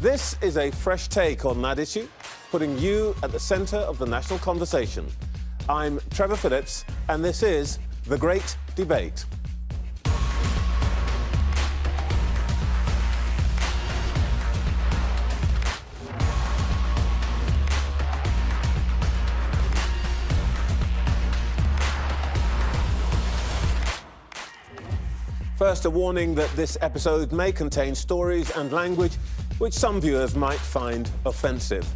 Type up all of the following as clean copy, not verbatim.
This is a fresh take on that issue, putting you at the centre of the national conversation. I'm Trevor Phillips, and this is The Great Debate. First, a warning that this episode may contain stories and language which some viewers might find offensive.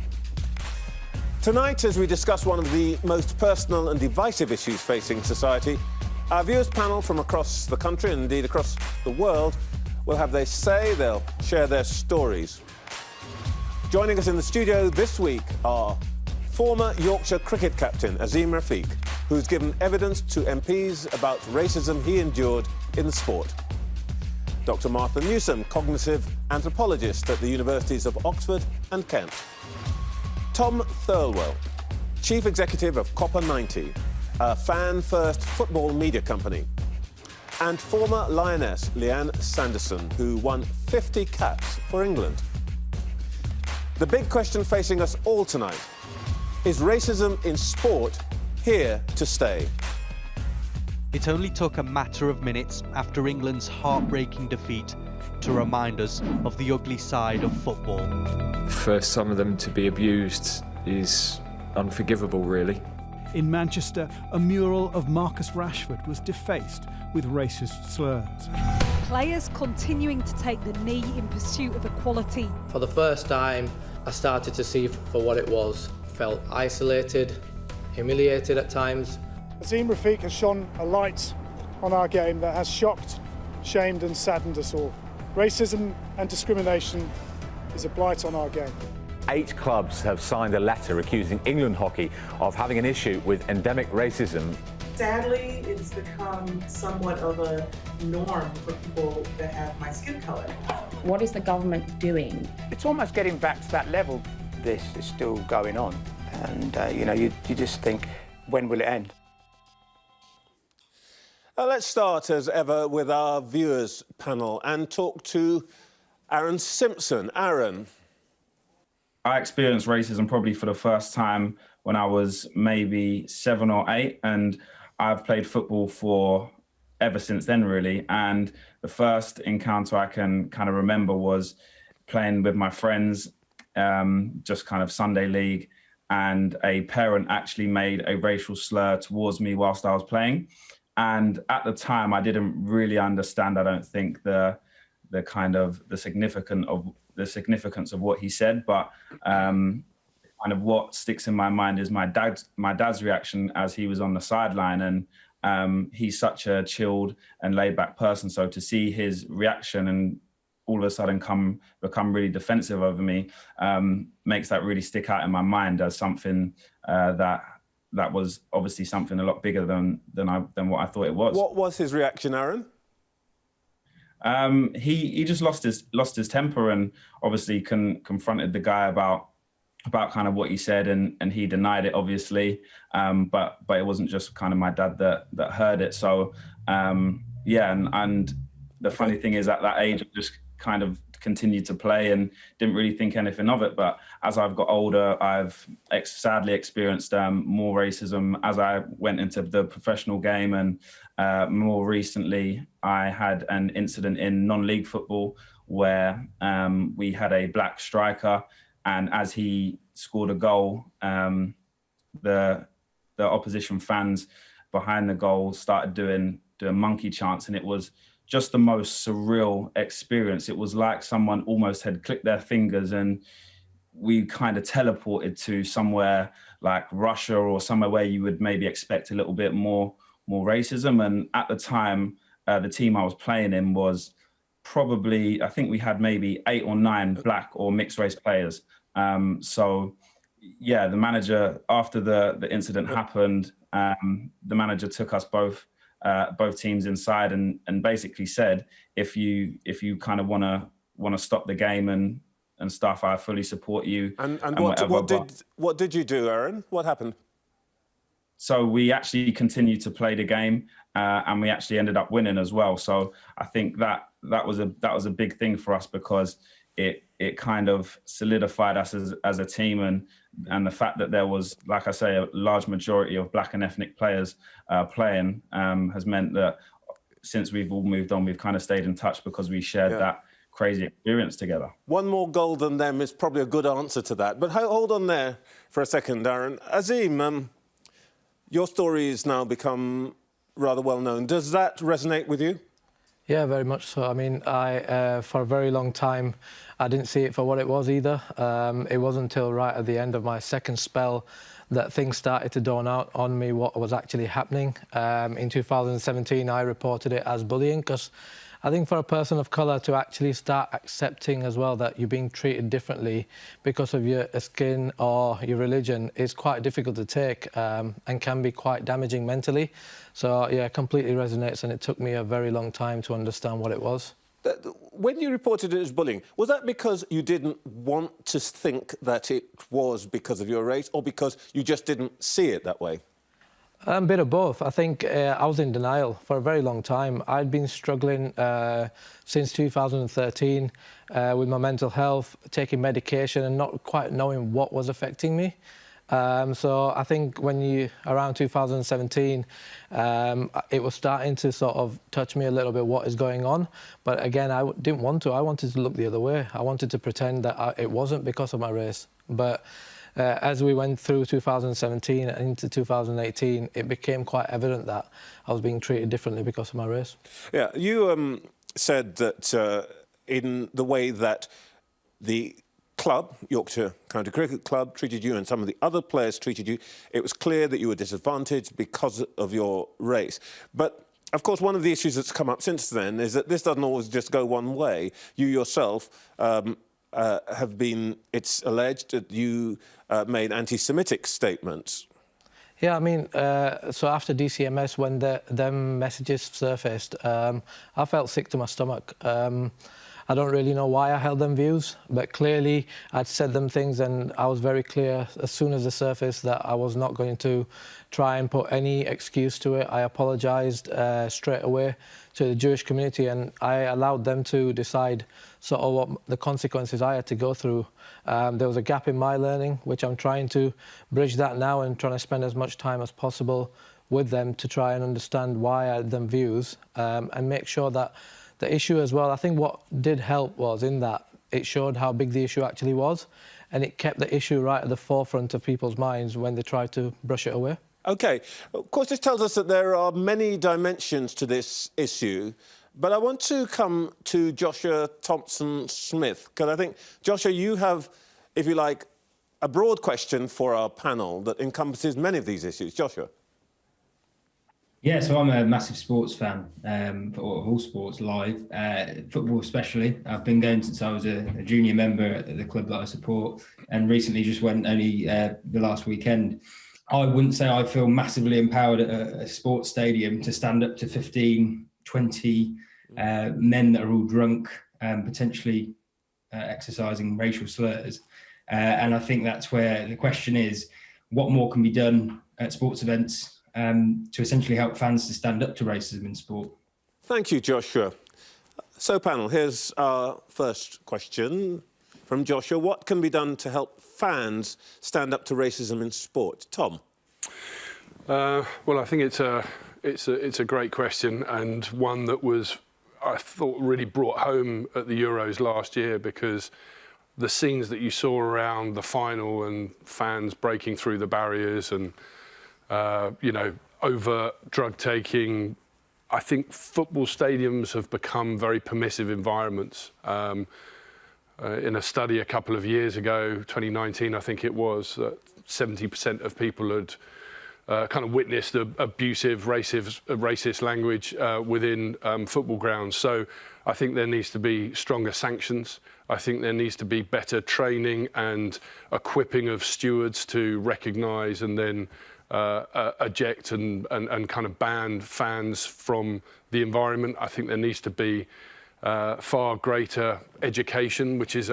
Tonight, as we discuss one of the most personal and divisive issues facing society, our viewers panel from across the country, and indeed across the world, will have their say, they'll share their stories. Joining us in the studio this week are former Yorkshire cricket captain Azim Rafiq, who's given evidence to MPs about racism he endured in the sport. Dr. Martha Newsom, cognitive anthropologist at the Universities of Oxford and Kent. Tom Thirlwell, chief executive of Copper 90, a fan-first football media company. And former Lioness Leanne Sanderson, who won 50 caps for England. The big question facing us all tonight: is racism in sport here to stay? It only took a matter of minutes after England's heartbreaking defeat to remind us of the ugly side of football. For some of them to be abused is unforgivable, really. In Manchester, a mural of Marcus Rashford was defaced with racist slurs. Players continuing to take the knee in pursuit of equality. For the first time, I started to see for what it was. Felt isolated, humiliated at times. Azim Rafiq has shone a light on our game that has shocked, shamed and saddened us all. Racism and discrimination is a blight on our game. 8 clubs have signed a letter accusing England hockey of having an issue with endemic racism. Sadly, it's become somewhat of a norm for people that have my skin color. What is the government doing? It's almost getting back to that level. This is still going on, and you just think, when will it end? Let's start, as ever, with our viewers panel and talk to Aaron Simpson. Aaron. I experienced racism probably for the first time when I was maybe 7 or 8, and I've played football for ever since then, really. And the first encounter I can kind of remember was playing with my friends, just kind of Sunday league, and a parent actually made a racial slur towards me whilst I was playing. And at the time, I didn't really understand, I don't think, the significance of what he said. But kind of what sticks in my mind is my dad's reaction as he was on the sideline. And he's such a chilled and laid back person. So to see his reaction and all of a sudden become really defensive over me makes that really stick out in my mind as something that was obviously something a lot bigger than what I thought it was. What was his reaction, Aaron? He just lost his temper and obviously confronted the guy about kind of what he said, and he denied it, obviously. But it wasn't just kind of my dad that heard it. So and the funny thing is, at that age, I just kind of continued to play and didn't really think anything of it. But as I've got older, I've sadly experienced more racism as I went into the professional game. And more recently, I had an incident in non-league football where we had a black striker, and as he scored a goal, the opposition fans behind the goal started doing monkey chants, and it was just the most surreal experience. It was like someone almost had clicked their fingers and we kind of teleported to somewhere like Russia or somewhere where you would maybe expect a little bit more racism. And at the time, the team I was playing in was probably, I think we had maybe 8 or 9 black or mixed race players. So yeah, the manager, after the incident happened, the manager took us both teams inside and basically said, if you kind of want to stop the game and stuff, I fully support you. And what did you do, Aaron? What happened? So we actually continued to play the game, and we actually ended up winning as well. So I think that was a big thing for us, because it kind of solidified us as a team, and the fact that there was, like I say, a large majority of black and ethnic players playing has meant that since we've all moved on, we've kind of stayed in touch because we shared that crazy experience together. One more goal than them is probably a good answer to that. But hold on there for a second, Darren. Azim, your story has now become rather well known. Does that resonate with you? Yeah, very much so. I mean, for a very long time, I didn't see it for what it was either. It wasn't until right at the end of my second spell that things started to dawn out on me what was actually happening. In 2017, I reported it as bullying, because I think for a person of colour to actually start accepting as well that you're being treated differently because of your skin or your religion is quite difficult to take, and can be quite damaging mentally. So, yeah, it completely resonates, and it took me a very long time to understand what it was. When you reported it as bullying, was that because you didn't want to think that it was because of your race, or because you just didn't see it that way? A bit of both. I think I was in denial for a very long time. I'd been struggling since 2013 with my mental health, taking medication and not quite knowing what was affecting me. So I think around 2017, it was starting to sort of touch me a little bit, what is going on. But again, I didn't want to. I wanted to look the other way. I wanted to pretend that it wasn't because of my race. But as we went through 2017 and into 2018, it became quite evident that I was being treated differently because of my race. Yeah, you said that in the way that the club, Yorkshire County Cricket Club, treated you and some of the other players treated you, it was clear that you were disadvantaged because of your race. But, of course, one of the issues that's come up since then is that this doesn't always just go one way. You yourself have been, it's alleged that you made anti-Semitic statements. Yeah, I mean, so after DCMS, when them messages surfaced, I felt sick to my stomach. I don't really know why I held them views, but clearly I'd said them things, and I was very clear as soon as they surfaced that I was not going to try and put any excuse to it. I apologised straight away to the Jewish community, and I allowed them to decide sort of what the consequences I had to go through. There was a gap in my learning, which I'm trying to bridge that now, and trying to spend as much time as possible with them to try and understand why I had them views, and make sure that the issue as well, I think what did help was in that it showed how big the issue actually was, and it kept the issue right at the forefront of people's minds when they tried to brush it away. OK. Of course, this tells us that there are many dimensions to this issue, but I want to come to Joshua Thompson-Smith, because I think, Joshua, you have, if you like, a broad question for our panel that encompasses many of these issues. Joshua. Yeah, so I'm a massive sports fan of all sports live, football especially. I've been going since I was a junior member at the club that I support, and recently just went only the last weekend. I wouldn't say I feel massively empowered at a sports stadium to stand up to 15, 20 men that are all drunk, potentially exercising racial slurs. And I think that's where the question is, what more can be done at sports events to essentially help fans to stand up to racism in sport? Thank you, Joshua. So, panel, here's our first question from Joshua. What can be done to help fans stand up to racism in sport? Tom? Well, I think it's a great question, and one that was, I thought, really brought home at the Euros last year, because the scenes that you saw around the final and fans breaking through the barriers and you know, overt drug taking. I think football stadiums have become very permissive environments. In a study a couple of years ago, 2019, I think it was, 70% of people had kind of witnessed abusive, racist language within football grounds. So I think there needs to be stronger sanctions. I think there needs to be better training and equipping of stewards to recognise and then eject and kind of ban fans from the environment. I think there needs to be far greater education, which is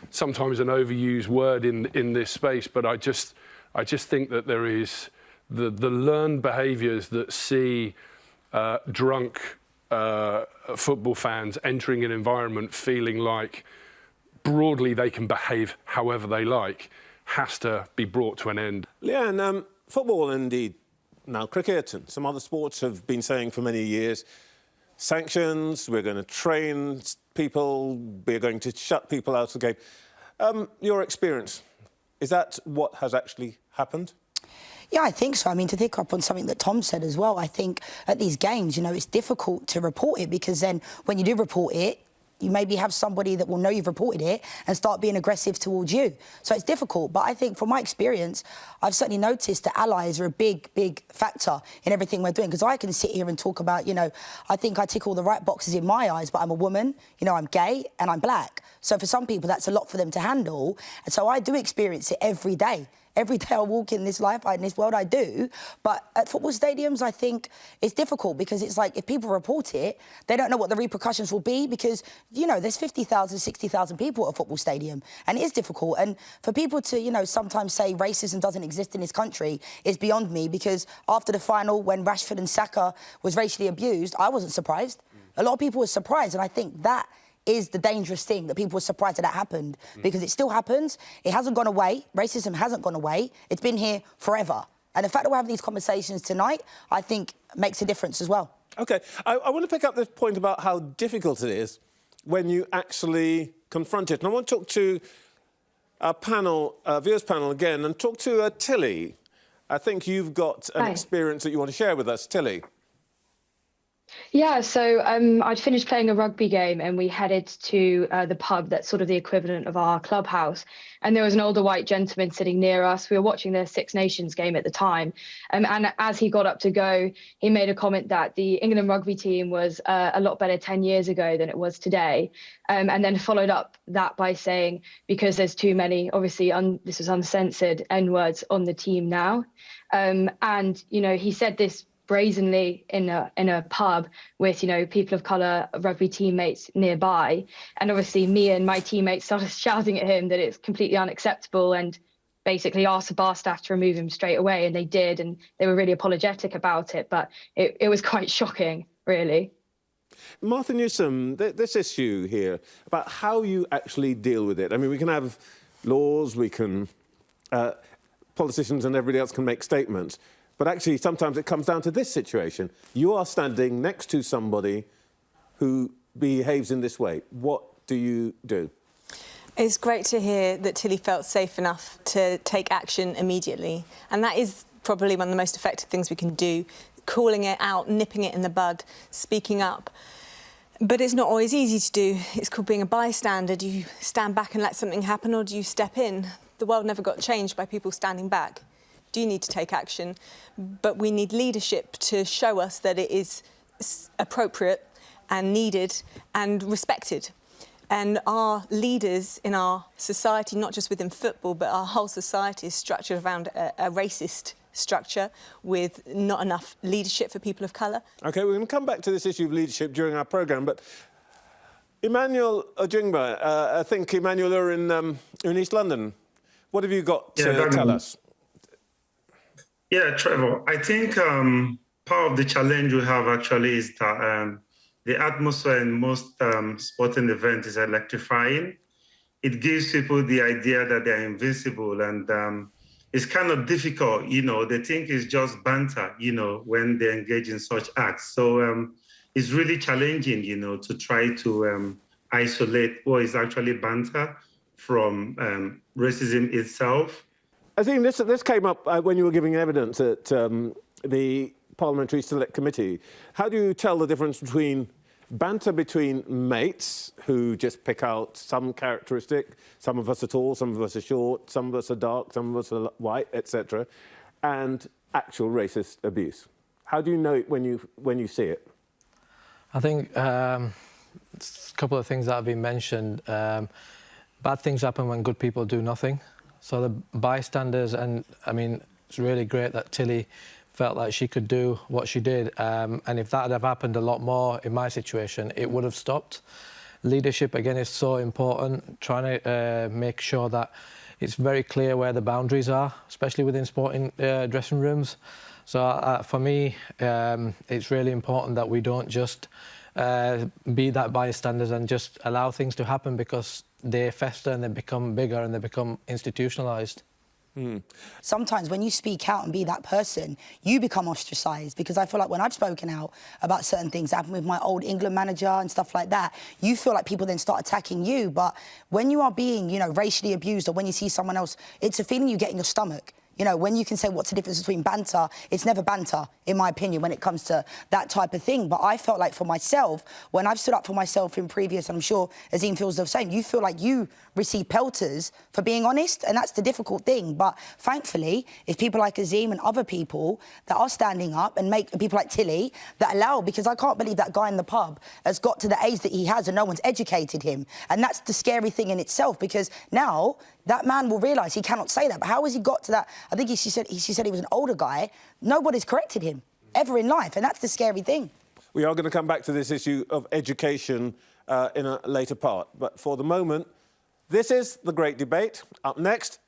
sometimes an overused word in this space, but I just think that there is the learned behaviours that see drunk football fans entering an environment feeling like broadly they can behave however they like, has to be brought to an end. Leanne, football, indeed, now cricket and some other sports have been saying for many years, sanctions, we're going to train people, we're going to shut people out of the game. Your experience, is that what has actually happened? Yeah, I think so. I mean, to pick up on something that Tom said as well, I think at these games, you know, it's difficult to report it because then when you do report it, you maybe have somebody that will know you've reported it and start being aggressive towards you. So it's difficult. But I think from my experience, I've certainly noticed that allies are a big, big factor in everything we're doing. Because I can sit here and talk about, you know, I think I tick all the right boxes in my eyes, but I'm a woman, you know, I'm gay and I'm black. So for some people, that's a lot for them to handle. And so I do experience it every day. Every day I walk in this life, in this world, I do. But at football stadiums, I think it's difficult because it's like if people report it, they don't know what the repercussions will be because, you know, there's 50,000, 60,000 people at a football stadium. And it is difficult. And for people to, you know, sometimes say racism doesn't exist in this country is beyond me because after the final, when Rashford and Saka was racially abused, I wasn't surprised. A lot of people were surprised. And I think that is the dangerous thing, that people were surprised that happened because it still happens. It hasn't gone away. Racism hasn't gone away. It's been here forever. And the fact that we're having these conversations tonight, I think, makes a difference as well. OK, I want to pick up this point about how difficult it is when you actually confront it. And I want to talk to our panel, viewers panel again, and talk to Tilly. I think you've got an experience that you want to share with us. Tilly. Yeah, so I'd finished playing a rugby game and we headed to the pub that's sort of the equivalent of our clubhouse. And there was an older white gentleman sitting near us. We were watching the Six Nations game at the time. And as he got up to go, he made a comment that the England rugby team was a lot better 10 years ago than it was today. And then followed up that by saying, because there's too many, obviously, this was uncensored N-words on the team now. And, you know, he said this brazenly in a pub with, you know, people of colour, rugby teammates nearby. And obviously me and my teammates started shouting at him that it's completely unacceptable and basically asked the bar staff to remove him straight away. And they did. And they were really apologetic about it. But it was quite shocking, really. Martha Newsom, this issue here about how you actually deal with it. I mean, we can have laws, we can... politicians and everybody else can make statements. But actually, sometimes it comes down to this situation. You are standing next to somebody who behaves in this way. What do you do? It's great to hear that Tilly felt safe enough to take action immediately. And that is probably one of the most effective things we can do, calling it out, nipping it in the bud, speaking up. But it's not always easy to do. It's called being a bystander. Do you stand back and let something happen, or do you step in? The world never got changed by people standing back. Do need to take action, but we need leadership to show us that it is appropriate and needed and respected. And our leaders in our society, not just within football, but our whole society is structured around a racist structure with not enough leadership for people of colour. OK, we're going to come back to this issue of leadership during our programme, but Emmanuel Ojingba, I think, Emmanuel, you're in East London. What have you got to tell us? Yeah, Trevor, I think part of the challenge we have actually is that the atmosphere in most sporting events is electrifying. It gives people the idea that they're invincible, and it's kind of difficult, you know, they think it's just banter, you know, when they engage in such acts. So it's really challenging, you know, to try to isolate what is actually banter from racism itself. I think this came up when you were giving evidence at the Parliamentary Select Committee. How do you tell the difference between banter between mates who just pick out some characteristic, some of us are tall, some of us are short, some of us are dark, some of us are white, etc., and actual racist abuse? How do you know it when you see it? I think a couple of things that have been mentioned. Bad things happen when good people do nothing. So the bystanders, and I mean, it's really great that Tilly felt like she could do what she did. And if that had have happened a lot more in my situation, it would have stopped. Leadership, again, is so important, trying to make sure that it's very clear where the boundaries are, especially within sporting dressing rooms. So for me, it's really important that we don't just be that bystanders and just allow things to happen, because they fester and they become bigger and they become institutionalised. Sometimes when you speak out and be that person, you become ostracised, because I feel like when I've spoken out about certain things that happened with my old England manager and stuff like that, you feel like people then start attacking you. But when you are being, you know, racially abused, or when you see someone else, it's a feeling you get in your stomach. You know, when you can say what's the difference between banter, it's never banter, in my opinion, when it comes to that type of thing. But I felt like for myself, when I've stood up for myself in previous, and I'm sure Azim feels the same, you feel like you receive pelters for being honest, and that's the difficult thing. But thankfully, it's people like Azim and other people that are standing up, and make people like Tilly that allow, because I can't believe that guy in the pub has got to the age that he has and no one's educated him. And that's the scary thing in itself, because now that man will realise he cannot say that. But how has he got to that? I think she said he was an older guy. Nobody's corrected him ever in life, and that's the scary thing. We are going to come back to this issue of education in a later part. But for the moment, this is the great debate. Up next,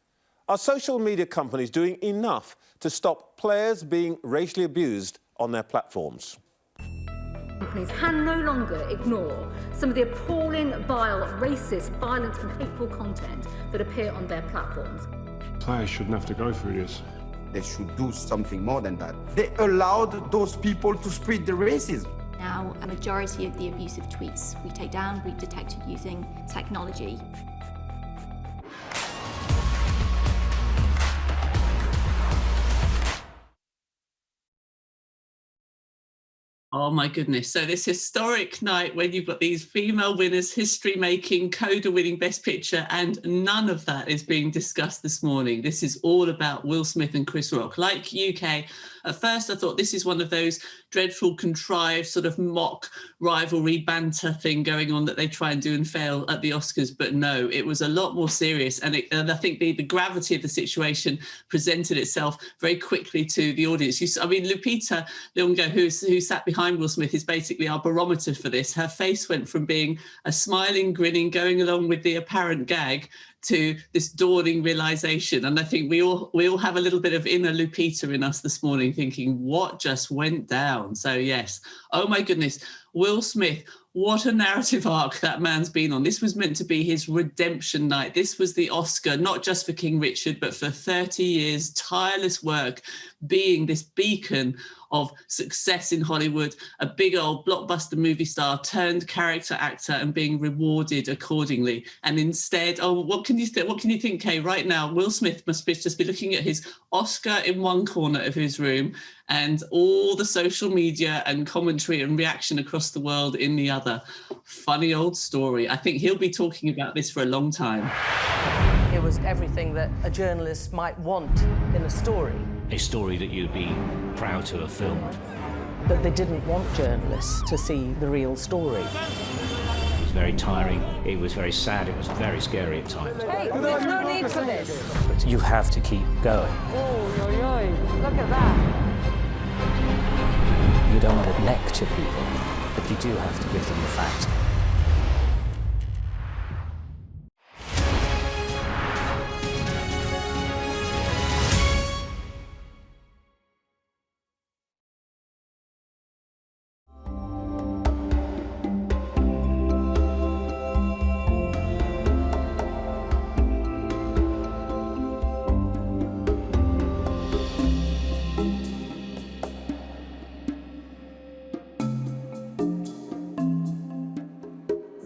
are social media companies doing enough to stop players being racially abused on their platforms? Companies can no longer ignore some of the appalling, vile, racist, violent and hateful content that appear on their platforms. Players shouldn't have to go through this. They should do something more than that. They allowed those people to spread the racism. Now, a majority of the abusive tweets we take down, we detect it using technology. Oh my goodness. So this historic night when you've got these female winners, history-making, Coda-winning Best Picture, and none of that is being discussed this morning. This is all about Will Smith and Chris Rock. Like UK, at first I thought this is one of those dreadful, contrived, sort of mock rivalry banter thing going on that they try and do and fail at the Oscars. But no, it was a lot more serious. And I think the gravity of the situation presented itself very quickly to the audience. Lupita Nyong'o, who sat behind Will Smith, is basically our barometer for this. Her face went from being a smiling, grinning, going along with the apparent gag to this dawning realization. And I think we all have a little bit of inner Lupita in us this morning, thinking, what just went down? So yes, oh my goodness, Will Smith, what a narrative arc that man's been on. This was meant to be his redemption night. This was the Oscar, not just for King Richard, but for 30 years, tireless work, being this beacon of success in Hollywood, a big old blockbuster movie star turned character actor and being rewarded accordingly. And instead, what can you think, Kay? Right now, Will Smith must just be looking at his Oscar in one corner of his room and all the social media and commentary and reaction across the world in the other. Funny old story. I think he'll be talking about this for a long time. It was everything that a journalist might want in a story. A story that you'd be proud to have filmed. But they didn't want journalists to see the real story. It was very tiring, it was very sad, it was very scary at times. Hey, there's no need for this. But you have to keep going. Oh, look at that. You don't want to lecture people, but you do have to give them the facts.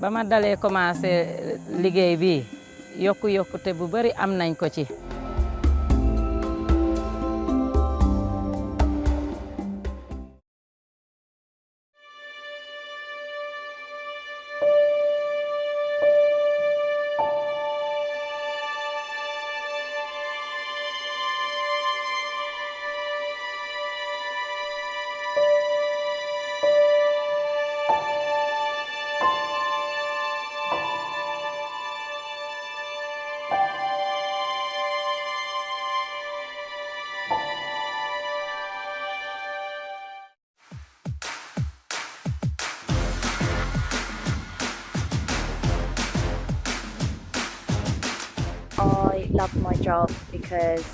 ba ma dalee commencé liggéey bi yokkute bu bari am nañ ko ci. I love my job because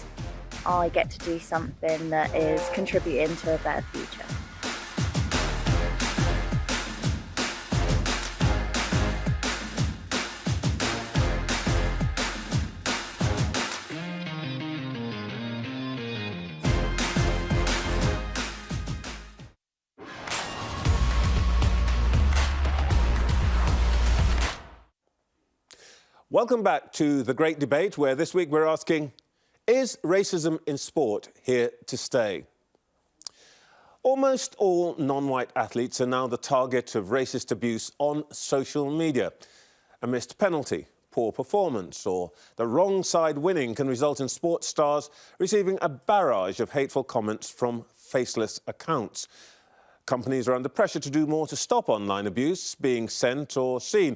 I get to do something that is contributing to a better future. Welcome back to The Great Debate, where this week we're asking, is racism in sport here to stay? Almost all non-white athletes are now the target of racist abuse on social media. A missed penalty, poor performance, or the wrong side winning can result in sports stars receiving a barrage of hateful comments from faceless accounts. Companies are under pressure to do more to stop online abuse being sent or seen.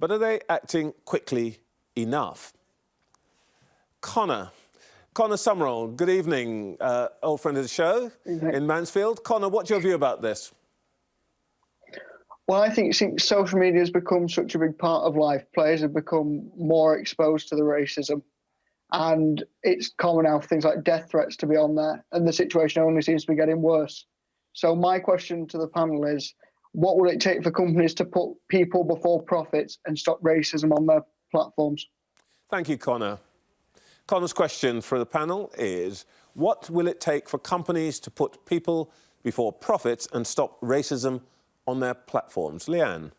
But are they acting quickly enough? Connor Summerall, good evening, old friend of the show in Mansfield. Connor, what's your view about this? Well, I think since social media has become such a big part of life, players have become more exposed to the racism. And it's common now for things like death threats to be on there, and the situation only seems to be getting worse. So my question to the panel is, what will it take for companies to put people before profits and stop racism on their platforms? Thank you, Connor. Connor's question for the panel is, what will it take for companies to put people before profits and stop racism on their platforms? Leanne?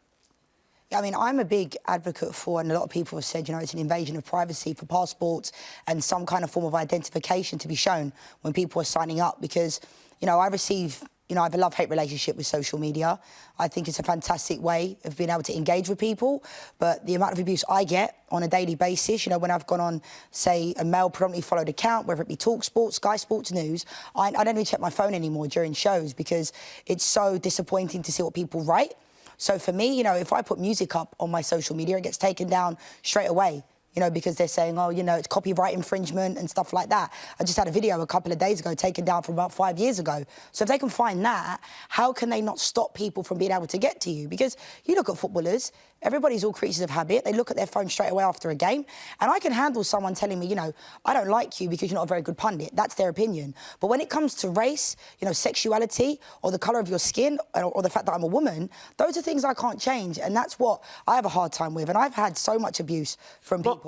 I mean, I'm a big advocate for, and a lot of people have said, you know, it's an invasion of privacy for passports and some kind of form of identification to be shown when people are signing up, because, you know, I have a love-hate relationship with social media. I think it's a fantastic way of being able to engage with people, but the amount of abuse I get on a daily basis, you know, when I've gone on, say, a male predominantly followed account, whether it be TalkSport, Sky Sports News, I don't even check my phone anymore during shows because it's so disappointing to see what people write. So for me, you know, if I put music up on my social media, it gets taken down straight away. You know, because they're saying, oh, you know, it's copyright infringement and stuff like that. I just had a video a couple of days ago taken down from about 5 years ago. So if they can find that, how can they not stop people from being able to get to you? Because you look at footballers, everybody's all creatures of habit. They look at their phone straight away after a game. And I can handle someone telling me, you know, I don't like you because you're not a very good pundit. That's their opinion. But when it comes to race, you know, sexuality, or the colour of your skin, or the fact that I'm a woman, those are things I can't change. And that's what I have a hard time with. And I've had so much abuse from people.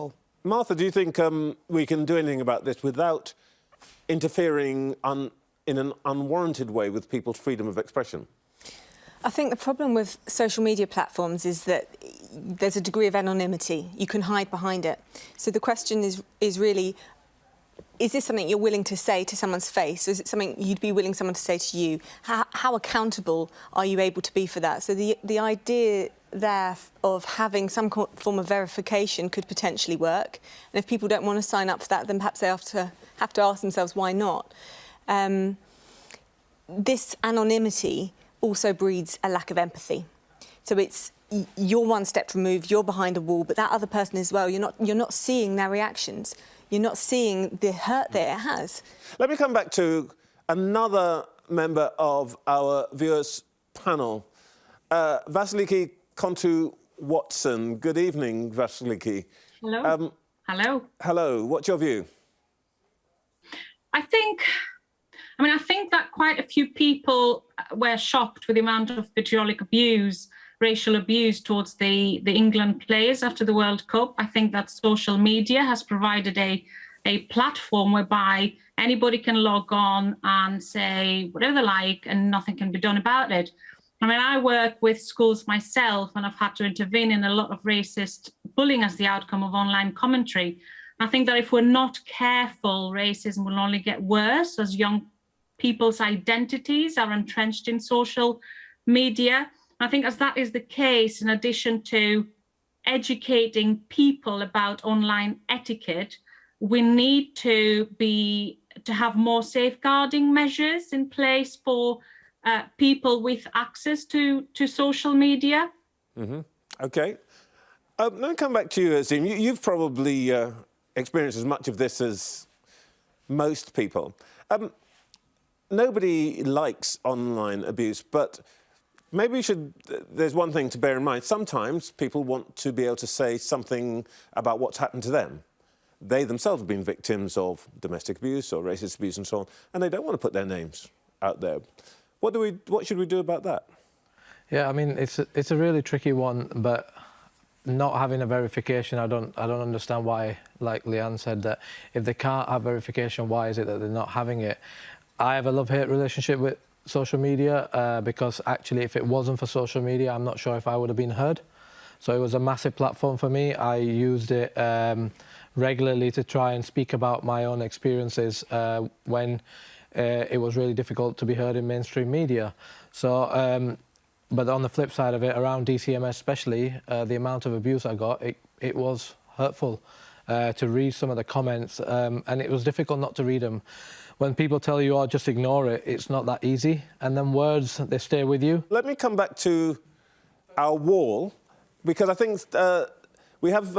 Martha, do you think we can do anything about this without interfering in an unwarranted way with people's freedom of expression? I think the problem with social media platforms is that there's a degree of anonymity. You can hide behind it. So the question is really, is this something you're willing to say to someone's face? Is it something you'd be willing someone to say to you? How accountable are you able to be for that? So the idea there of having some form of verification could potentially work. And if people don't want to sign up for that, then perhaps they have to ask themselves why not. This anonymity also breeds a lack of empathy. So it's you're one step removed, you're behind a wall, but that other person as well, you're not seeing their reactions. You're not seeing the hurt that it has. Let me come back to another member of our viewers' panel, Vasiliki Kontu-Watson. Good evening, Vasiliki. Hello. Hello. Hello. What's your view? I think that quite a few people were shocked with the amount of vitriolic abuse, racial abuse towards the England players after the World Cup. I think that social media has provided a platform whereby anybody can log on and say whatever they like and nothing can be done about it. I mean, I work with schools myself and I've had to intervene in a lot of racist bullying as the outcome of online commentary. I think that if we're not careful, racism will only get worse as young people's identities are entrenched in social media. I think as that is the case, in addition to educating people about online etiquette, we need to have more safeguarding measures in place for people with access to social media. Mm-hmm. OK. Let me come back to you, Azim. You've probably experienced as much of this as most people. Nobody likes online abuse, but maybe there's one thing to bear in mind. Sometimes people want to be able to say something about what's happened to them. They themselves have been victims of domestic abuse or racist abuse and so on, and they don't want to put their names out there. What should we do about that? Yeah, I mean, it's a really tricky one, but not having a verification, I don't understand why, like Leanne said, that if they can't have verification, why is it that they're not having it? I have a love-hate relationship with social media because actually if it wasn't for social media, I'm not sure if I would have been heard. So it was a massive platform for me. I used it regularly to try and speak about my own experiences when it was really difficult to be heard in mainstream media. So, but on the flip side of it, around DCMS especially, the amount of abuse I got, it was hurtful to read some of the comments, and it was difficult not to read them. When people tell you, oh, just ignore it, it's not that easy. And then words, they stay with you. Let me come back to our wall, because I think we have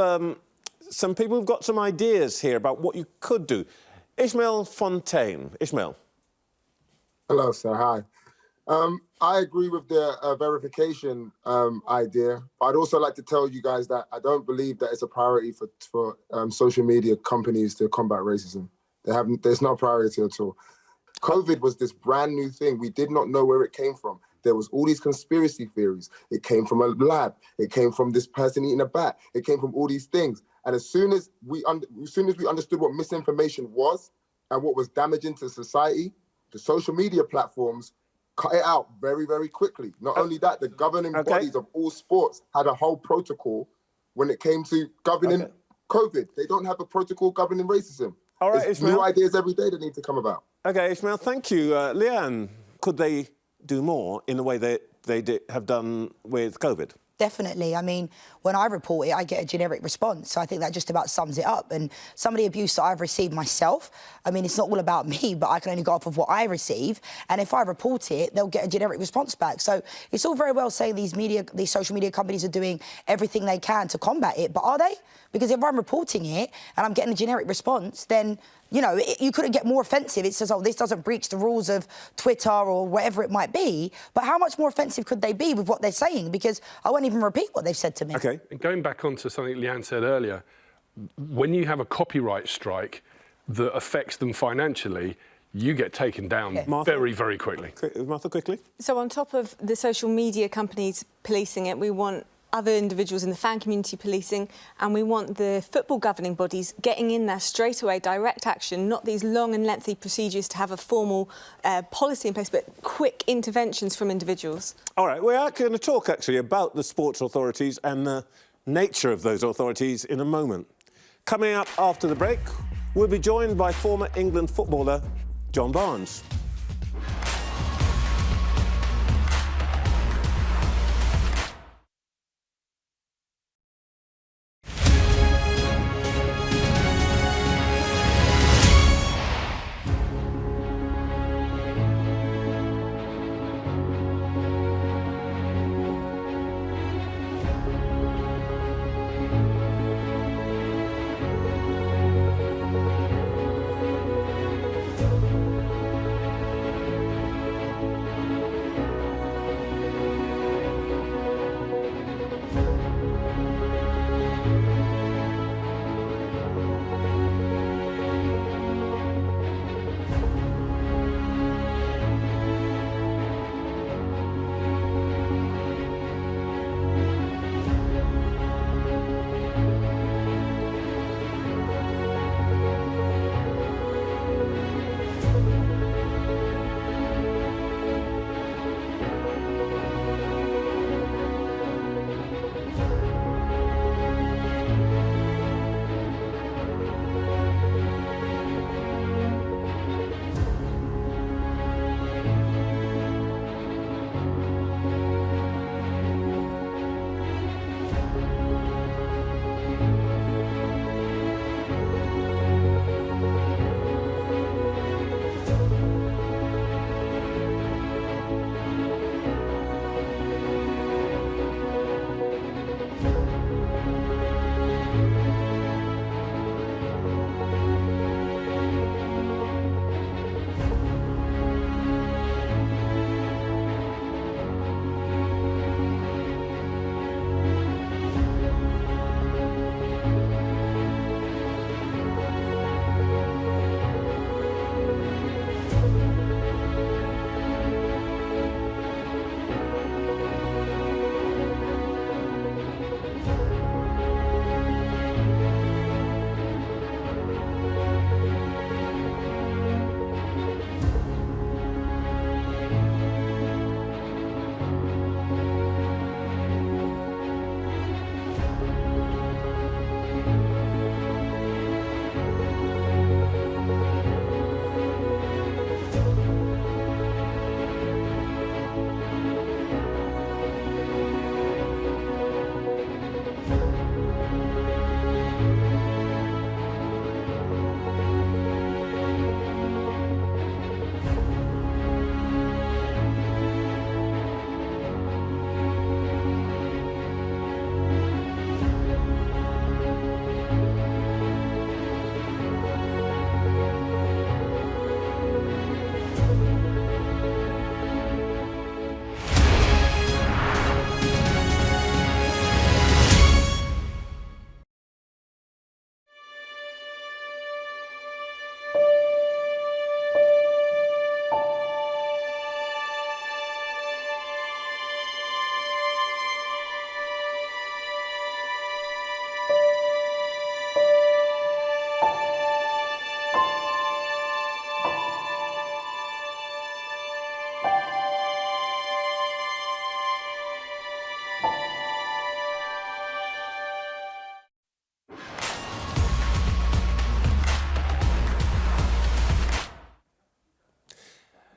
some people who've got some ideas here about what you could do. Ismail Fontaine. Ismail. Hello, sir. Hi. I agree with the verification idea, but I'd also like to tell you guys that I don't believe that it's a priority for social media companies to combat racism. There's no priority at all. COVID was this brand new thing. We did not know where it came from. There was all these conspiracy theories. It came from a lab. It came from this person eating a bat. It came from all these things. And as soon as we understood what misinformation was and what was damaging to society, the social media platforms cut it out very, very quickly. Not only that, the governing bodies of all sports had a whole protocol when it came to governing COVID. They don't have a protocol governing racism. All right, There's Ismail. new ideas every day that need to come about. OK, Ismail, thank you. Leanne, could they do more in the way they have done with COVID? Definitely. I mean, when I report it, I get a generic response. So I think that just about sums it up. And some of the abuse that I've received myself, I mean, it's not all about me, but I can only go off of what I receive. And if I report it, they'll get a generic response back. So it's all very well saying these social media companies are doing everything they can to combat it, but are they? Because if I'm reporting it and I'm getting a generic response, then, you know, you couldn't get more offensive. It says, oh, this doesn't breach the rules of Twitter or whatever it might be. But how much more offensive could they be with what they're saying? Because I won't even repeat what they've said to me. OK. Going back onto something Leanne said earlier, when you have a copyright strike that affects them financially, you get taken down very, very quickly. Martha, quickly. So on top of the social media companies policing it, we want other individuals in the fan community policing, and we want the football governing bodies getting in there straight away, direct action, not these long and lengthy procedures to have a formal policy in place, but quick interventions from individuals. All right, we're going to talk, actually, about the sports authorities and the nature of those authorities in a moment. Coming up after the break, we'll be joined by former England footballer John Barnes.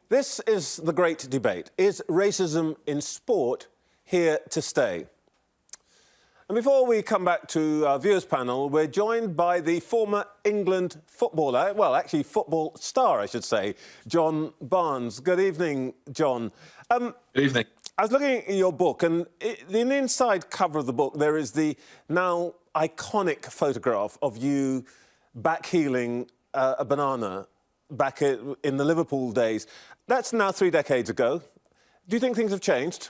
This is the great debate. Is racism in sport here to stay? And before we come back to our viewers panel, we're joined by the former England footballer, well, actually football star, I should say, John Barnes. Good evening, John. Good evening. I was looking at your book, and in the inside cover of the book, there is the now iconic photograph of you backheeling a banana back in the Liverpool days. That's now 3 decades ago. Do you think things have changed?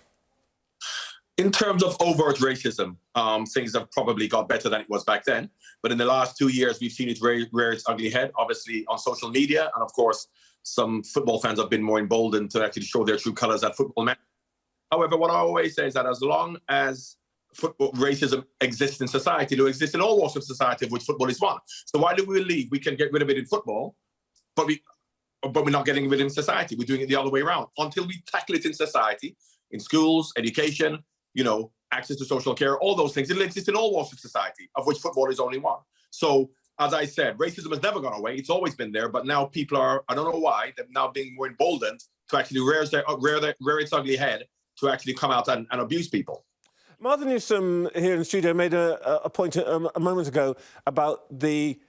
In terms of overt racism, things have probably got better than it was back then. But in the last 2 years, we've seen it rear its ugly head, obviously on social media. And of course, some football fans have been more emboldened to actually show their true colours at football matches. However, what I always say is that as long as football racism exists in society, it will exist in all walks of society, of which football is one. So why do we believe we can get rid of it in football, but we're not getting rid of it in society? We're doing it the other way around. Until we tackle it in society, in schools, education, you know, access to social care, all those things, it'll exist in all walks of society, of which football is only one. So, as I said, racism has never gone away. It's always been there, but now people are, I don't know why, they're now being more emboldened to actually rear its ugly head to actually come out and abuse people. Martha Newsom here in the studio made a point a moment ago about the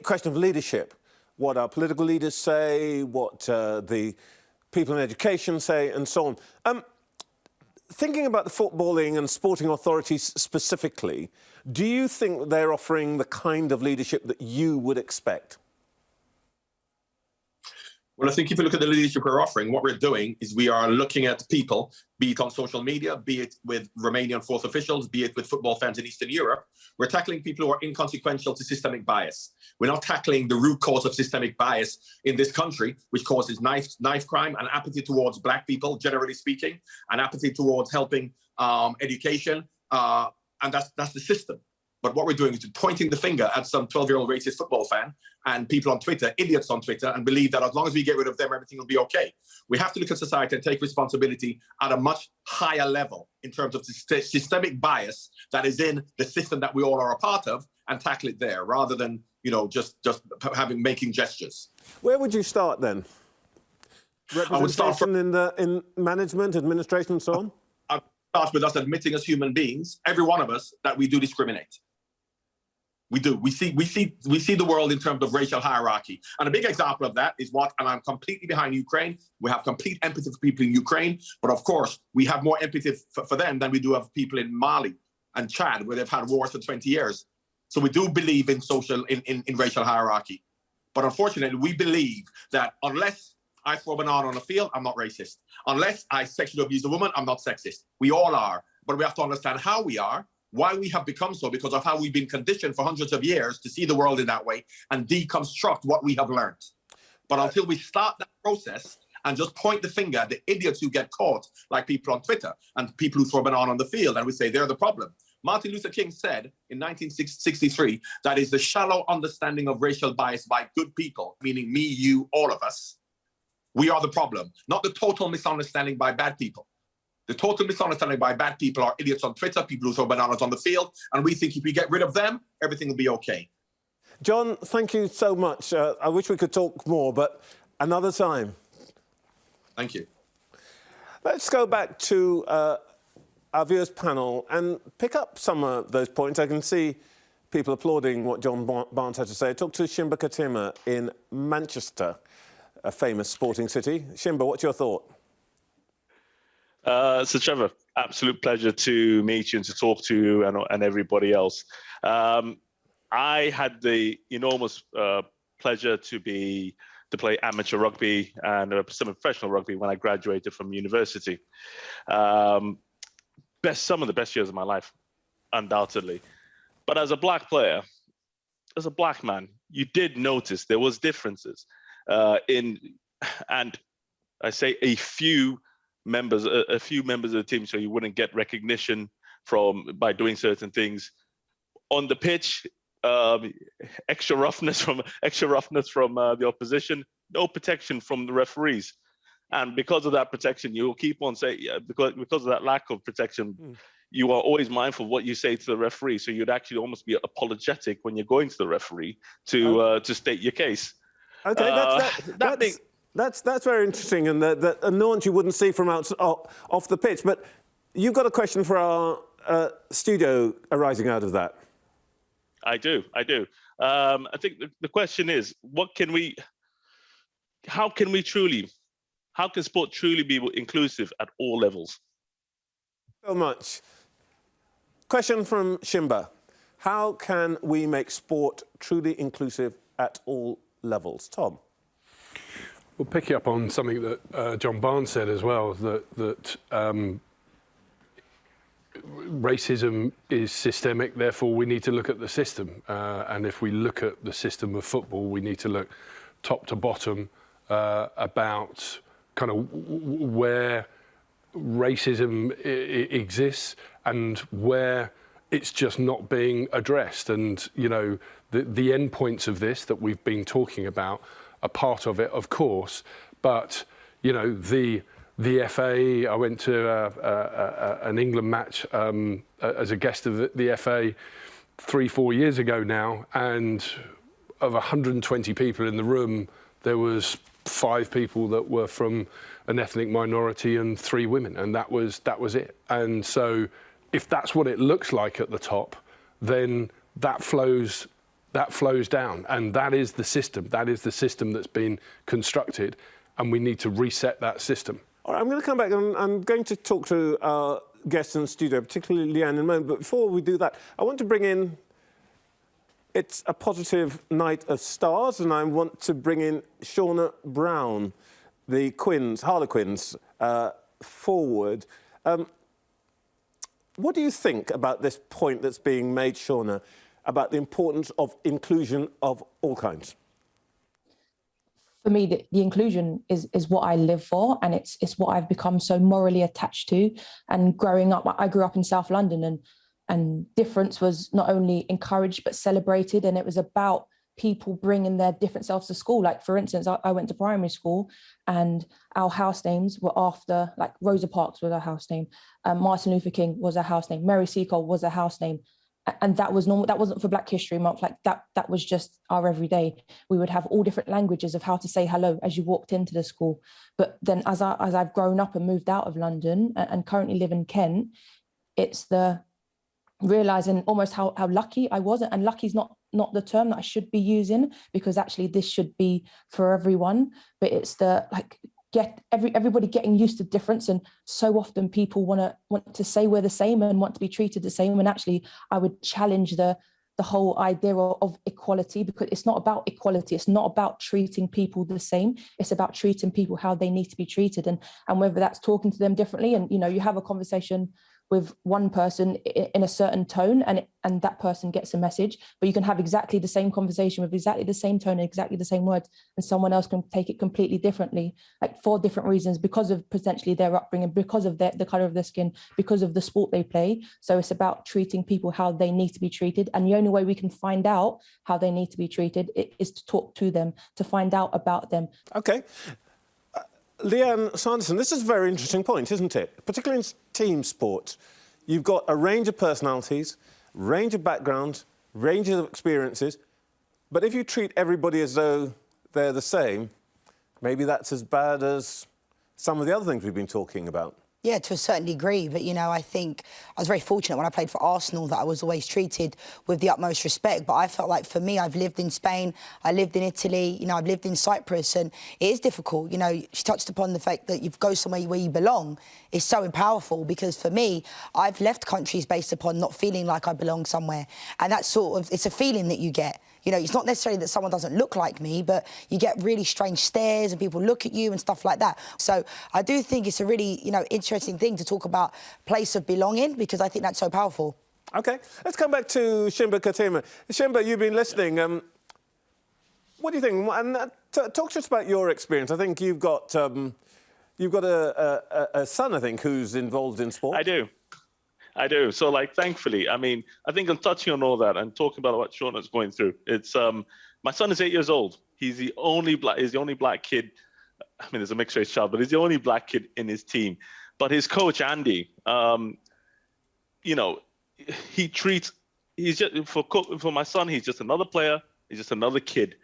question of leadership, what our political leaders say, what the people in education say, and so on. Thinking about the footballing and sporting authorities specifically, do you think they're offering the kind of leadership that you would expect? Well, I think if you look at the leadership we're offering, what we're doing is we are looking at people, be it on social media, be it with Romanian fourth officials, be it with football fans in Eastern Europe. We're tackling people who are inconsequential to systemic bias. We're not tackling the root cause of systemic bias in this country, which causes knife crime and apathy towards black people, generally speaking, and apathy towards helping education. And that's the system. But what we're doing is pointing the finger at some 12-year-old racist football fan and people on Twitter, idiots on Twitter, and believe that as long as we get rid of them, everything will be okay. We have to look at society and take responsibility at a much higher level in terms of the systemic bias that is in the system that we all are a part of, and tackle it there rather than, you know, just making gestures. Where would you start then? Representation in management, administration, and so on? I'd start with us admitting as human beings, every one of us, that we do discriminate. We do. We see the world in terms of racial hierarchy. And a big example of that is and I'm completely behind Ukraine. We have complete empathy for people in Ukraine. But of course, we have more empathy for them than we do of people in Mali and Chad, where they've had wars for 20 years. So we do believe in racial hierarchy. But unfortunately, we believe that unless I throw a banana on a field, I'm not racist. Unless I sexually abuse a woman, I'm not sexist. We all are. But we have to understand how we are, why we have become so, because of how we've been conditioned for hundreds of years to see the world in that way and deconstruct what we have learned. But until we start that process and just point the finger at the idiots who get caught, like people on Twitter and people who throw a banana on the field, and we say they're the problem. Martin Luther King said in 1963 that is the shallow understanding of racial bias by good people, meaning me, you, all of us. We are the problem, not the total misunderstanding by bad people. The total misunderstanding by bad people are idiots on Twitter, people who throw bananas on the field, and we think if we get rid of them, everything will be okay. John, thank you so much. I wish we could talk more, but another time. Thank you. Let's go back to our viewers panel and pick up some of those points. I can see people applauding what John Barnes had to say. I talked to Shimba Katima in Manchester, a famous sporting city. Shimba, what's your thought? So Trevor, absolute pleasure to meet you and to talk to you and everybody else. I had the enormous pleasure to play amateur rugby and some professional rugby when I graduated from university. Some of the best years of my life, undoubtedly. But as a black player, as a black man, you did notice there was differences and I say a few members of the team, so you wouldn't get recognition by doing certain things on the pitch. Extra roughness from the opposition, no protection from the referees, and because of that protection, you will keep on saying because of that lack of protection, you are always mindful of what you say to the referee. So you'd actually almost be apologetic when you're going to the referee to state your case. Okay, That's very interesting, and a nuance you wouldn't see from off the pitch. But you've got a question for our studio arising out of that. I do. I think the question is, how can sport truly be inclusive at all levels? So much. Question from Shimba. How can we make sport truly inclusive at all levels? Tom? Well, picking up on something that John Barnes said as well, that racism is systemic, therefore we need to look at the system. And if we look at the system of football, we need to look top to bottom about kind of where racism exists and where it's just not being addressed. And, you know, the end points of this that we've been talking about are part of it, of course, but, you know, the FA, I went to an England match as a guest of the FA 3-4 years ago now, and of 120 people in the room, there was 5 people that were from an ethnic minority and 3 women, and that was it. And so if that's what it looks like at the top, then that flows down, and that is the system. That is the system that's been constructed, and we need to reset that system. All right, I'm going to come back and I'm going to talk to our guests in the studio, particularly Leanne in a moment. But before we do that, I want to bring in, it's a positive night of stars, and I want to bring in Shauna Brown, the Harlequins, forward. What do you think about this point that's being made, Shauna, about the importance of inclusion of all kinds? For me, the inclusion is what I live for, and it's what I've become so morally attached to. And growing up, I grew up in South London, and difference was not only encouraged but celebrated, and it was about people bringing their different selves to school. Like, for instance, I went to primary school, and our house names were after, like, Rosa Parks was our house name, Martin Luther King was our house name, Mary Seacole was our house name. And that was normal. That wasn't for Black History Month. Like, that was just our everyday. We would have all different languages of how to say hello as you walked into the school. But then as I've grown up and moved out of London and currently live in Kent, it's the realizing almost how lucky I was. And lucky is not the term that I should be using, because actually this should be for everyone. But it's the, like, everybody getting used to difference, and so often people want to say we're the same and want to be treated the same. And actually, I would challenge the whole idea of equality, because it's not about equality. It's not about treating people the same. It's about treating people how they need to be treated, and whether that's talking to them differently. And, you know, you have a conversation with one person in a certain tone, and that person gets a message, but you can have exactly the same conversation with exactly the same tone and exactly the same words, and someone else can take it completely differently, like for different reasons, because of potentially their upbringing, because of the color of their skin, because of the sport they play. So it's about treating people how they need to be treated, and the only way we can find out how they need to be treated is to talk to them, to find out about them. Okay. Leanne Sanderson, this is a very interesting point, isn't it? Particularly in team sports. You've got a range of personalities, range of backgrounds, ranges of experiences, but if you treat everybody as though they're the same, maybe that's as bad as some of the other things we've been talking about. Yeah, to a certain degree. But, you know, I think I was very fortunate when I played for Arsenal that I was always treated with the utmost respect. But I felt like, for me, I've lived in Spain, I lived in Italy, you know, I've lived in Cyprus, and it is difficult. You know, she touched upon the fact that you go somewhere where you belong is so powerful, because for me, I've left countries based upon not feeling like I belong somewhere. And that's sort of, it's a feeling that you get. You know, it's not necessarily that someone doesn't look like me, but you get really strange stares and people look at you and stuff like that. So I do think it's a really, you know, interesting thing to talk about place of belonging, because I think that's so powerful. OK, let's come back to Shimba Katima. Shimba, you've been listening. What do you think? And talk to us about your experience. I think you've got a son, I think, who's involved in sport. I do. So, like, thankfully, I mean, I think I'm touching on all that and talking about what Shauna's going through. It's my son is 8 years old. He's the only black kid. I mean, there's a mixed race child, but he's the only black kid in his team. But his coach, Andy, you know, he's just for my son. He's just another player. He's just another kid.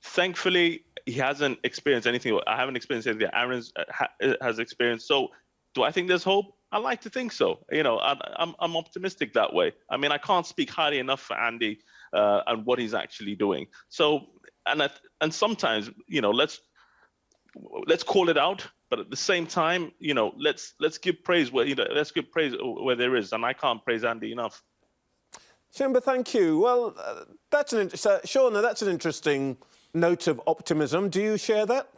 Thankfully, he hasn't experienced anything. I haven't experienced anything that Aaron has experienced. So do I think there's hope? I like to think so. You know, I'm optimistic that way. I mean, I can't speak highly enough for Andy and what he's actually doing. So, and sometimes, you know, let's call it out, but at the same time, you know, let's give praise where, you know, let's give praise where there is, and I can't praise Andy enough. Shimba, thank you. Well, Shauna, that's an interesting note of optimism. Do you share that?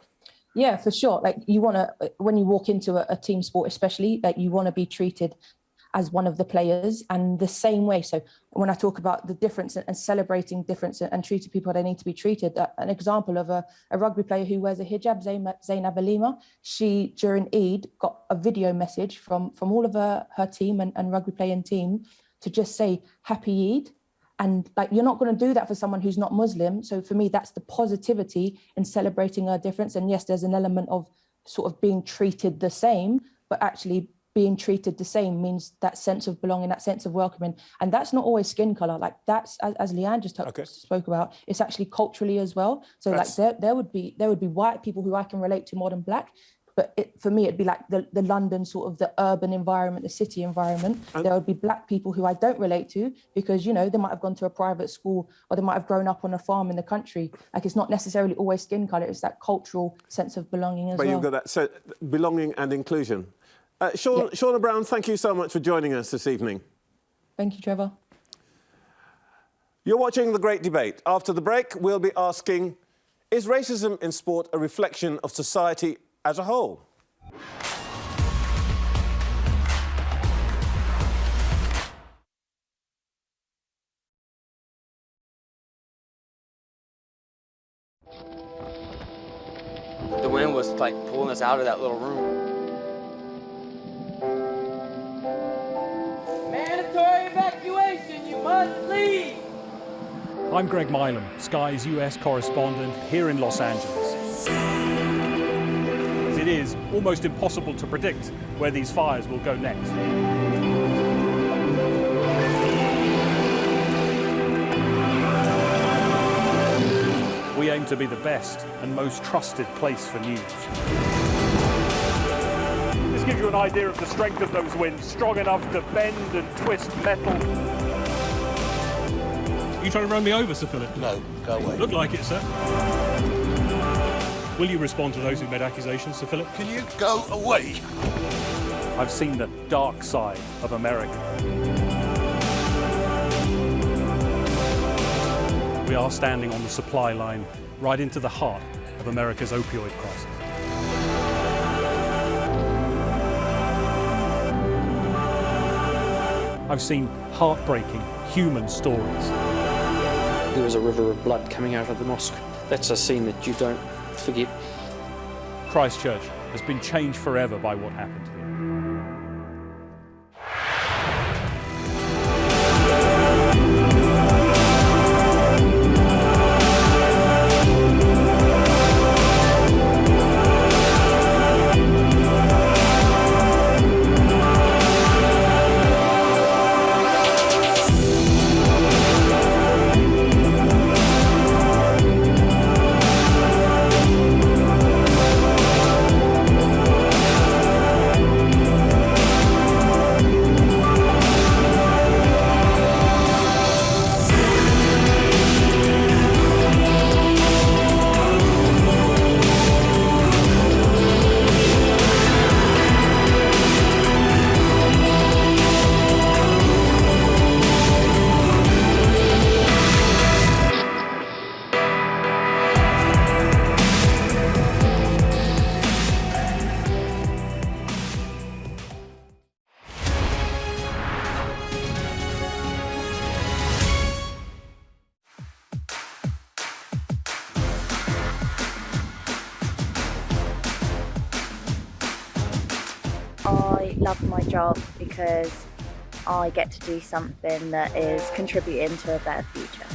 Yeah, for sure. Like, you want to, when you walk into a team sport, especially, that you want to be treated as one of the players, and the same way. So when I talk about the difference and celebrating difference and treating people how they need to be treated, an example of a rugby player who wears a hijab, Zainab Alima, she, during Eid, got a video message from all of her team and rugby playing team to just say, Happy Eid. And like, you're not going to do that for someone who's not Muslim. So for me, that's the positivity in celebrating our difference. And yes, there's an element of sort of being treated the same, but actually being treated the same means that sense of belonging, that sense of welcoming. And that's not always skin color. Like, that's, as Leanne just spoke about, it's actually culturally as well. So like there would be white people who I can relate to more than black. But for me, it'd be like the London sort of the urban environment, the city environment. There would be black people who I don't relate to because, you know, they might have gone to a private school or they might have grown up on a farm in the country. Like, it's not necessarily always skin colour. It's that cultural sense of belonging as well. But you've got that, so belonging and inclusion. Shauna Brown, thank you so much for joining us this evening. Thank you, Trevor. You're watching The Great Debate. After the break, we'll be asking, is racism in sport a reflection of society as a whole? The wind was like pulling us out of that little room. Mandatory evacuation, you must leave. I'm Greg Milam, Sky's US correspondent here in Los Angeles. It is almost impossible to predict where these fires will go next. We aim to be the best and most trusted place for news. This gives you an idea of the strength of those winds, strong enough to bend and twist metal. Are you trying to run me over, Sir Philip? No, go away. Look like it, sir. Will you respond to those who made accusations, Sir Philip? Can you go away? I've seen the dark side of America. We are standing on the supply line right into the heart of America's opioid crisis. I've seen heartbreaking human stories. There was a river of blood coming out of the mosque. That's a scene that you don't forget. Christchurch has been changed forever by what happened here. I love my job because I get to do something that is contributing to a better future.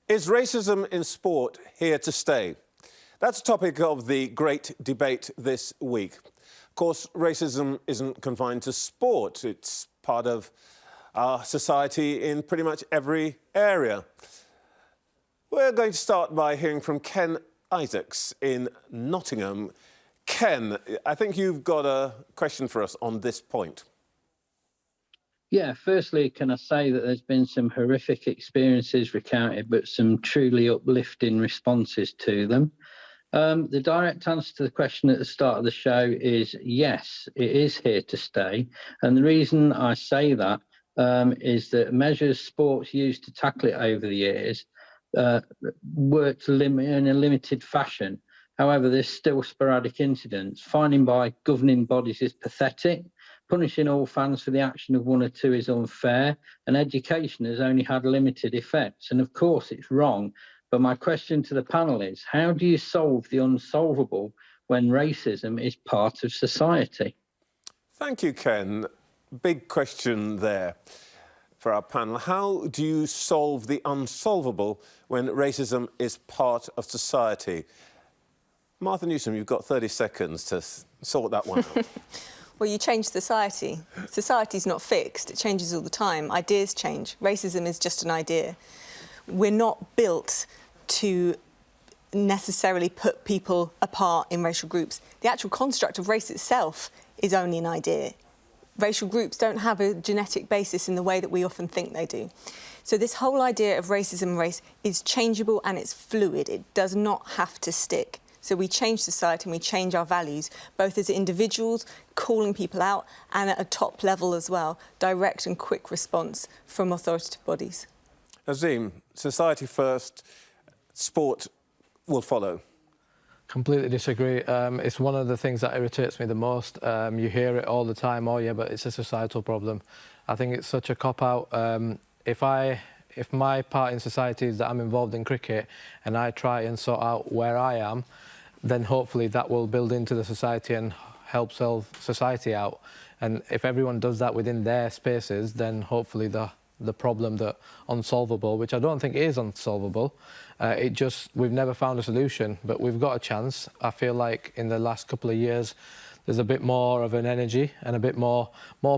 Is racism in sport here to stay? That's the topic of the great debate this week. Of course, racism isn't confined to sport. It's part of our society in pretty much every area. We're going to start by hearing from Ken Isaacs in Nottingham. Ken, I think you've got a question for us on this point. Yeah, firstly, can I say that there's been some horrific experiences recounted, but some truly uplifting responses to them. The direct answer to the question at the start of the show is yes, it is here to stay. And the reason I say that is that measures sports used to tackle it over the years worked in a limited fashion. However, there's still sporadic incidents. Fining by governing bodies is pathetic. Punishing all fans for the action of one or two is unfair, and education has only had limited effects. And of course, it's wrong. But my question to the panel is, how do you solve the unsolvable when racism is part of society? Thank you, Ken. Big question there for our panel. How do you solve the unsolvable when racism is part of society? Martha Newsom, you've got 30 seconds to sort that one out. Well, you change society. Society's not fixed. It changes all the time. Ideas change. Racism is just an idea. We're not built to necessarily put people apart in racial groups. The actual construct of race itself is only an idea. Racial groups don't have a genetic basis in the way that we often think they do. So this whole idea of racism and race is changeable and it's fluid. It does not have to stick. So we change society and we change our values, both as individuals, calling people out, and at a top level as well, direct and quick response from authoritative bodies. Azim, society first, sport will follow. Completely disagree. It's one of the things that irritates me the most. You hear it all the time, oh yeah, but it's a societal problem. I think it's such a cop-out. If my part in society is that I'm involved in cricket and I try and sort out where I am, then hopefully that will build into the society and help solve society out. And if everyone does that within their spaces, then hopefully the problem that unsolvable, which I don't think is unsolvable, we've never found a solution, but we've got a chance. I feel like in the last couple of years, there's a bit more of an energy and a bit more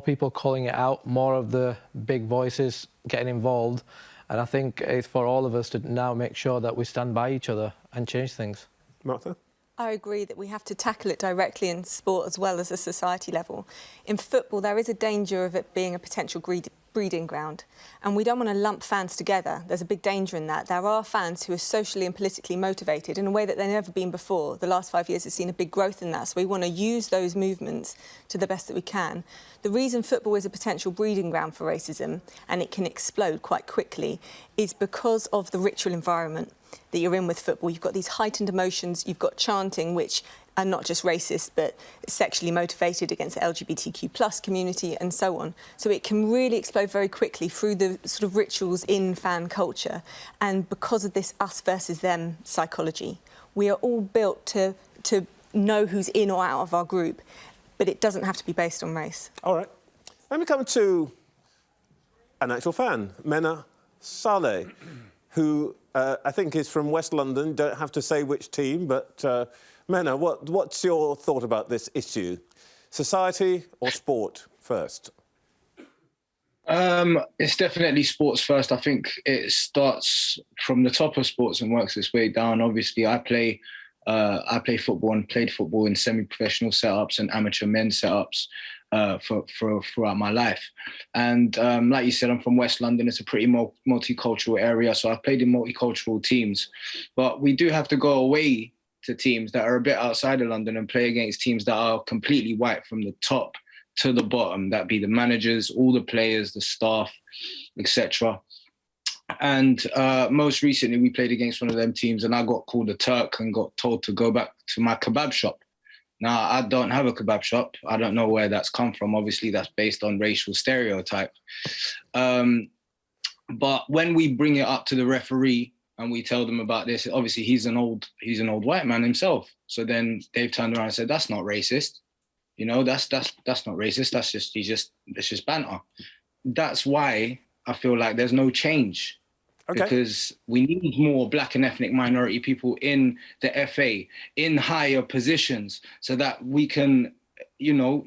people calling it out, more of the big voices getting involved. And I think it's for all of us to now make sure that we stand by each other and change things. Martha? I agree that we have to tackle it directly in sport as well as a society level. In football, there is a danger of it being a potential breeding ground, and we don't want to lump fans together. There's a big danger in that. There are fans who are socially and politically motivated in a way that they've never been before. The last 5 years has seen a big growth in that, so we want to use those movements to the best that we can. The reason football is a potential breeding ground for racism, and it can explode quite quickly, is because of the ritual environment that you're in with football. You've got these heightened emotions, you've got chanting, which are not just racist, but sexually motivated against the LGBTQ+ community and so on. So it can really explode very quickly through the sort of rituals in fan culture. And because of this us versus them psychology, we are all built to know who's in or out of our group, but it doesn't have to be based on race. All right. Let me come to an actual fan, Mena Saleh, who I think is from West London. Don't have to say which team, but Mena, what's your thought about this issue? Society or sport first? It's definitely sports first. I think it starts from the top of sports and works its way down. Obviously, I play football and played football in semi-professional setups and amateur men's setups throughout my life. And like you said, I'm from West London. It's a pretty multicultural area, so I've played in multicultural teams. But we do have to go away to teams that are a bit outside of London and play against teams that are completely white from the top to the bottom. That be the managers, all the players, the staff, etc. And most recently, we played against one of them teams, and I got called a Turk and got told to go back to my kebab shop. Now, I don't have a kebab shop. I don't know where that's come from. Obviously, that's based on racial stereotype. But when we bring it up to the referee and we tell them about this, obviously he's an old white man himself. So then they've turned around and said, "That's not racist. You know, that's not racist. That's just banter." That's why I feel like there's no change. because we need more black and ethnic minority people in the FA, in higher positions, so that we can, you know,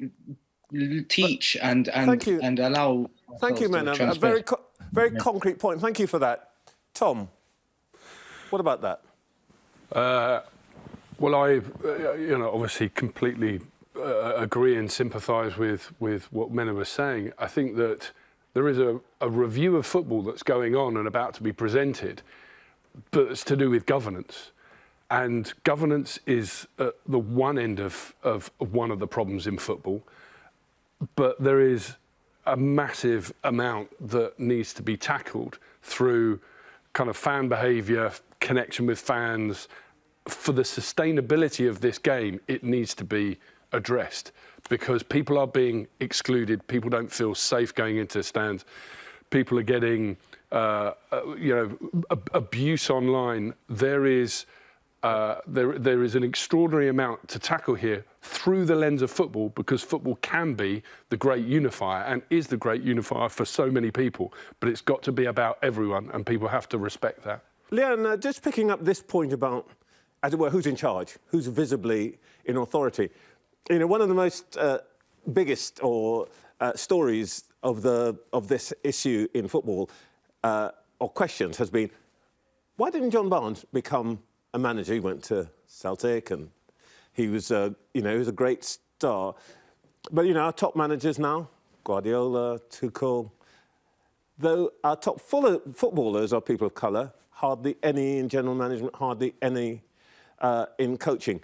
teach and allow. Thank you, man. A very concrete point. Thank you for that. Tom, what about that? Well, I, you know, obviously completely agree and sympathise with what Mena was saying. I think that there is a review of football that's going on and about to be presented, but it's to do with governance. And governance is at the one end of one of the problems in football. But there is a massive amount that needs to be tackled through kind of fan behaviour, connection with fans. For the sustainability of this game, it needs to be addressed, because people are being excluded. People don't feel safe going into stands. People are getting, you know, abuse online. There is an extraordinary amount to tackle here through the lens of football, because football can be the great unifier and is the great unifier for so many people. But it's got to be about everyone, and people have to respect that. Leanne, just picking up this point about, as it were, who's in charge, who's visibly in authority. You know, one of the most biggest stories of this issue in football, or questions, has been, why didn't John Barnes become a manager? He went to Celtic and he was, you know, he was a great star. But, you know, our top managers now, Guardiola, Tuchel, though our top footballers are people of colour, hardly any in general management, hardly any in coaching.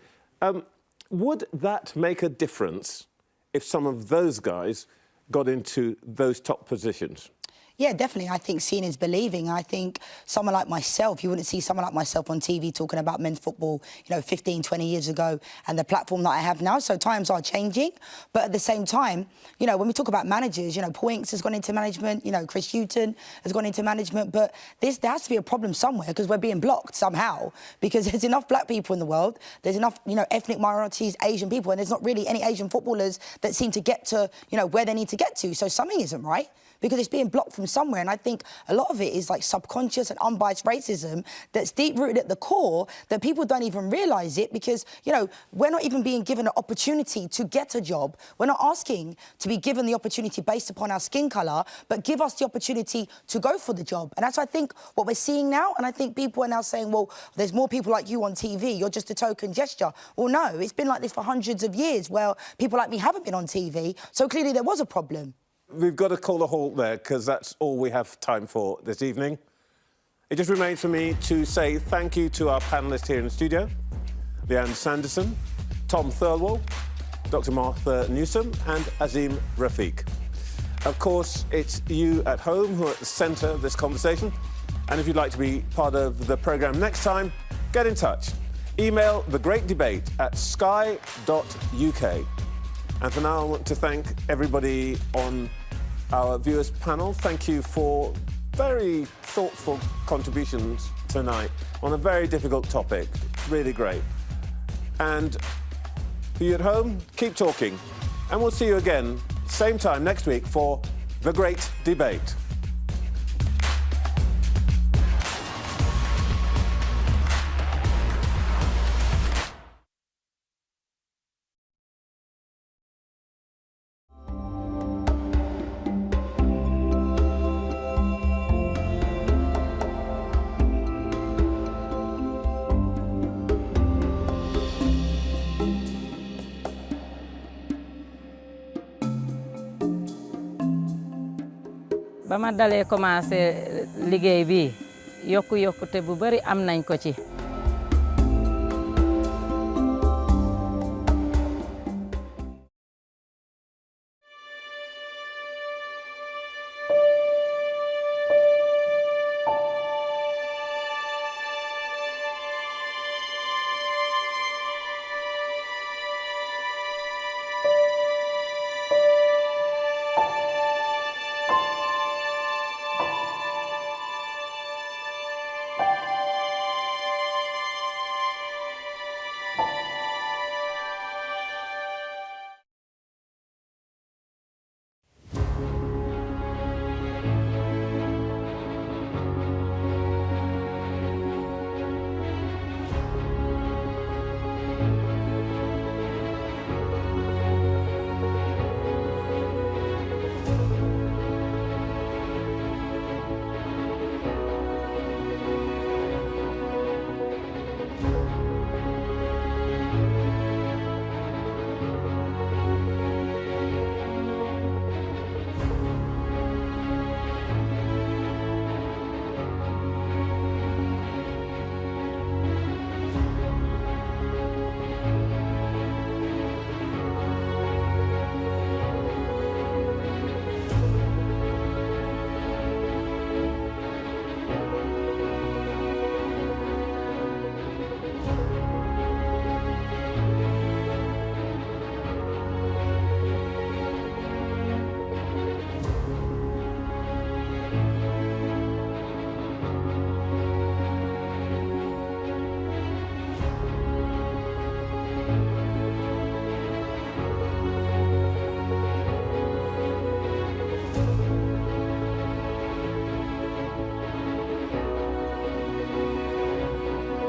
Would that make a difference if some of those guys got into those top positions? Yeah, definitely. I think seeing is believing. I think someone like myself, you wouldn't see someone like myself on TV talking about men's football, you know, 15, 20 years ago, and the platform that I have now. So times are changing. But at the same time, you know, when we talk about managers, you know, Paul Ince has gone into management, you know, Chris Hughton has gone into management. But there has to be a problem somewhere, because we're being blocked somehow, because there's enough black people in the world. There's enough, you know, ethnic minorities, Asian people, and there's not really any Asian footballers that seem to get to, you know, where they need to get to. So something isn't right, because it's being blocked from somewhere. And I think a lot of it is like subconscious and unbiased racism that's deep-rooted at the core, that people don't even realise it, because, you know, we're not even being given an opportunity to get a job. We're not asking to be given the opportunity based upon our skin colour, but give us the opportunity to go for the job. And that's, I think, what we're seeing now. And I think people are now saying, well, there's more people like you on TV, you're just a token gesture. Well, no, it's been like this for hundreds of years, where people like me haven't been on TV. So clearly there was a problem. We've got to call a halt there, because that's all we have time for this evening. It just remains for me to say thank you to our panellists here in the studio, Leanne Sanderson, Tom Thirlwall, Dr. Martha Newsom and Azim Rafiq. Of course, it's you at home who are at the centre of this conversation. And if you'd like to be part of the programme next time, get in touch. Email thegreatdebate@sky.uk. And for now, I want to thank everybody on our viewers panel. Thank you for very thoughtful contributions tonight on a very difficult topic. Really great. And for you at home, keep talking. And we'll see you again, same time next week for The Great Debate. ba ma dalee commencé liggéey bi yokkute bu bari am nañ ko ci